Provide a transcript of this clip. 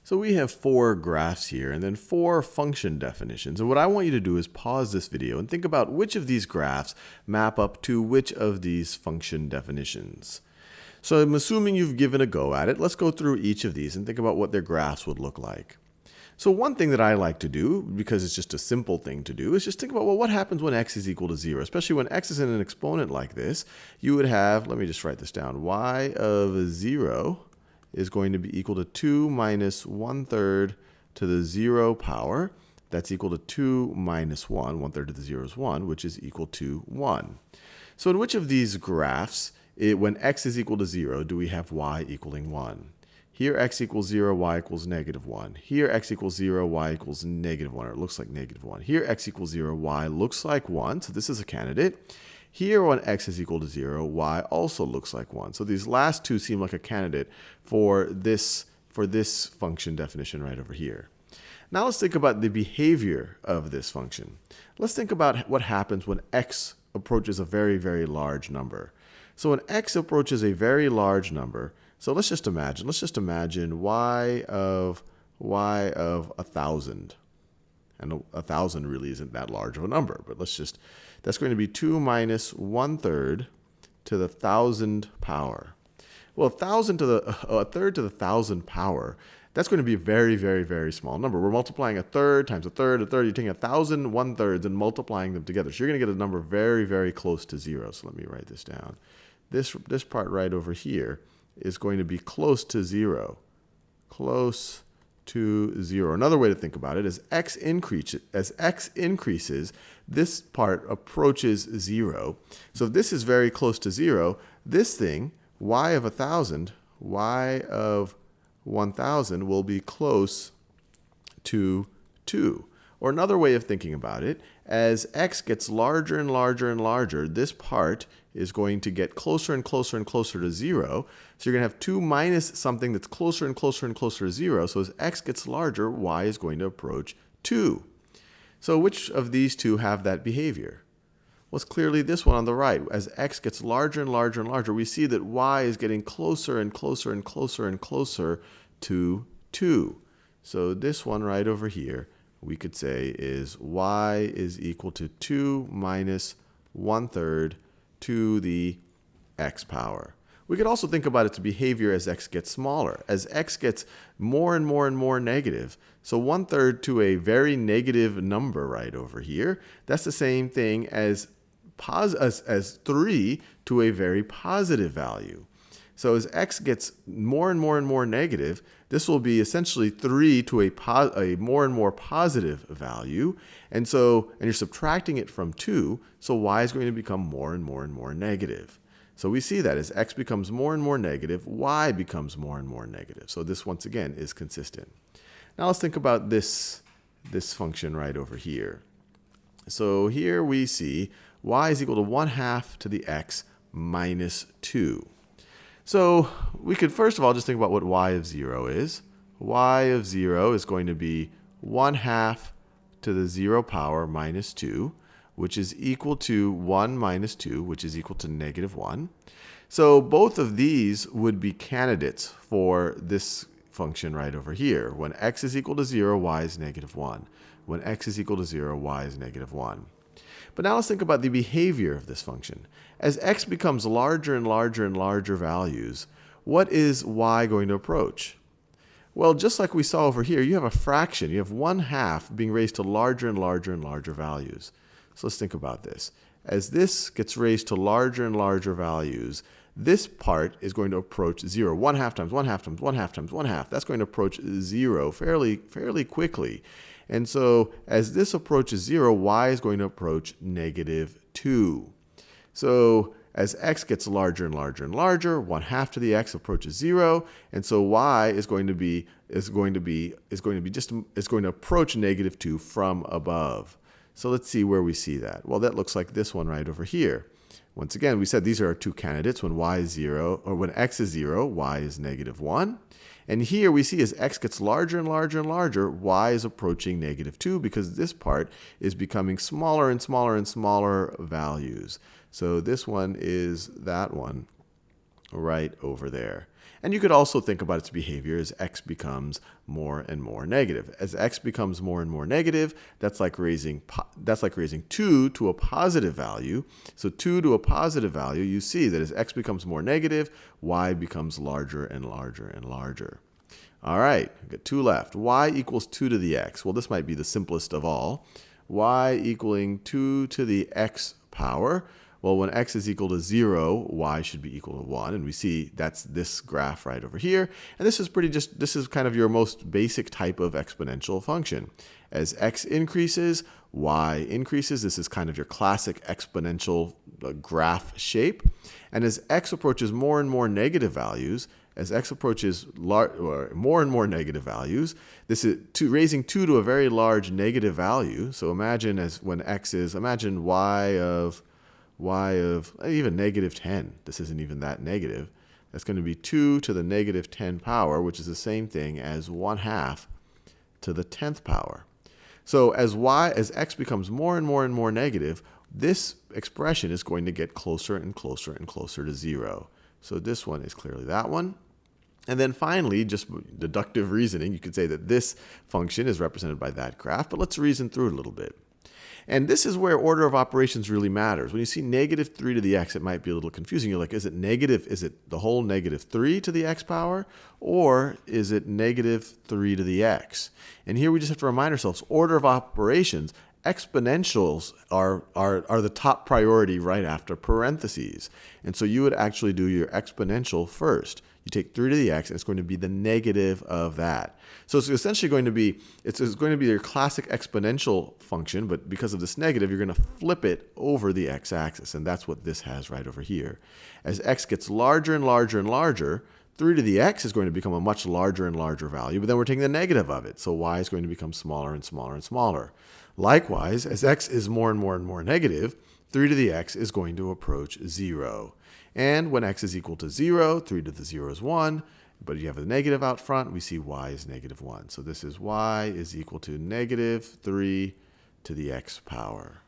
So we have 4 graphs here and then 4 function definitions. And what I want you to do is pause this video and think about which of these graphs map up to which of these function definitions. So I'm assuming you've given a go at it. Let's go through each of these and think about what their graphs would look like. So one thing that I like to do, because it's just a simple thing to do, is just think about, well, what happens when x is equal to 0? Especially when x is in an exponent like this, you would have, let me just write this down, y of 0 is going to be equal to 2 minus 1/3 to the 0 power. That's equal to 2 minus 1. 1/3 to the 0 is 1, which is equal to 1. So in which of these graphs, when x is equal to 0, do we have y equaling 1? Here x equals 0, y equals negative 1. Here x equals 0, y equals negative 1, or it looks like negative 1. Here x equals 0, y looks like 1, so this is a candidate. Here when x is equal to 0, y also looks like 1. So these last two seem like a candidate for this function definition right over here. Now let's think about the behavior of this function. Let's think about what happens when x approaches a very, very large number. So when x approaches a very large number, so let's just imagine y of 1,000. And 1,000 really isn't that large of a number, but that's going to be 2 minus 1/3 to the 1,000 power. Well, a third to the 1,000 power, that's going to be a very, very, very small number. We're multiplying a third times a third. You're taking 1,000 1/3s and multiplying them together. So you're going to get a number very, very close to 0. So let me write this down. This part right over here is going to be close to 0. Close to 0. Another way to think about it is as x increases, this part approaches 0. So if this is very close to 0, this thing, y of 1,000 will be close to 2. Or another way of thinking about it, as x gets larger and larger and larger, this part is going to get closer and closer and closer to 0. So you're going to have 2 minus something that's closer and closer and closer to 0. So as x gets larger, y is going to approach 2. So which of these two have that behavior? Well, it's clearly this one on the right. As x gets larger and larger and larger, we see that y is getting closer and closer and closer and closer to 2. So this one right over here, we could say is y is equal to 2 minus 1/3 to the x power. We could also think about its behavior as x gets smaller. As x gets more and more and more negative, so 1/3 to a very negative number right over here, that's the same thing as 3 to a very positive value. So as x gets more and more and more negative, this will be essentially 3 to a more and more positive value. And you're subtracting it from 2, so y is going to become more and more and more negative. So we see that as x becomes more and more negative, y becomes more and more negative. So this, once again, is consistent. Now let's think about this function right over here. So here we see y is equal to 1/2 to the x minus 2. So we could first of all just think about what y of 0 is. Y of 0 is going to be 1/2 to the 0 power minus 2, which is equal to 1 minus 2, which is equal to negative 1. So both of these would be candidates for this function right over here. When x is equal to 0, y is negative 1. When x is equal to 0, y is negative 1. But now let's think about the behavior of this function. As x becomes larger and larger and larger values, what is y going to approach? Well, just like we saw over here, you have a fraction. You have 1/2 being raised to larger and larger and larger values. So let's think about this. As this gets raised to larger and larger values, this part is going to approach 0. 1/2 times 1/2 times 1/2 times 1/2. That's going to approach 0 fairly quickly. And so as this approaches 0, y is going to approach negative 2. So as x gets larger and larger and larger, 1/2 to the x approaches 0, and so y is going to approach negative 2 from above. So let's see where we see that. Well, that looks like this one right over here. Once again, we said these are our two candidates. When y is 0, or when x is 0, y is negative 1. And here we see as x gets larger and larger and larger, y is approaching negative 2 because this part is becoming smaller and smaller and smaller values. So this one is that one right over there. And you could also think about its behavior as x becomes more and more negative. As x becomes more and more negative, that's like raising 2 to a positive value. So 2 to a positive value, you see that as x becomes more negative, y becomes larger and larger and larger. All right, we've got 2 left. Y equals 2 to the x. Well, this might be the simplest of all. Y equaling 2 to the x power. Well, when x is equal to 0, y should be equal to 1. And we see that's this graph right over here. And this is this is kind of your most basic type of exponential function. As x increases, y increases. This is kind of your classic exponential graph shape. And as x approaches more and more negative values, as x approaches more and more negative values, this is raising 2 to a very large negative value. So imagine imagine y of even negative 10. This isn't even that negative. That's going to be 2 to the negative 10 power, which is the same thing as 1/2 to the 10th power. So as x becomes more and more and more negative, this expression is going to get closer and closer and closer to 0. So this one is clearly that one. And then finally, just deductive reasoning, you could say that this function is represented by that graph. But let's reason through it a little bit. And this is where order of operations really matters. When you see negative 3 to the x, it might be a little confusing. You're like, is it the whole negative 3 to the x power? Or is it negative 3 to the x? And here we just have to remind ourselves, order of operations, exponentials are the top priority right after parentheses. And so you would actually do your exponential first. You take 3 to the x, and it's going to be the negative of that. So it's essentially going to be, it's going to be your classic exponential function, but because of this negative, you're going to flip it over the x-axis, and that's what this has right over here. As x gets larger and larger and larger, 3 to the x is going to become a much larger and larger value, but then we're taking the negative of it, so y is going to become smaller and smaller and smaller. Likewise, as x is more and more and more negative, 3 to the x is going to approach 0. And when x is equal to 0, 3 to the 0 is 1. But you have a negative out front, we see y is negative 1. So this is y is equal to negative 3 to the x power.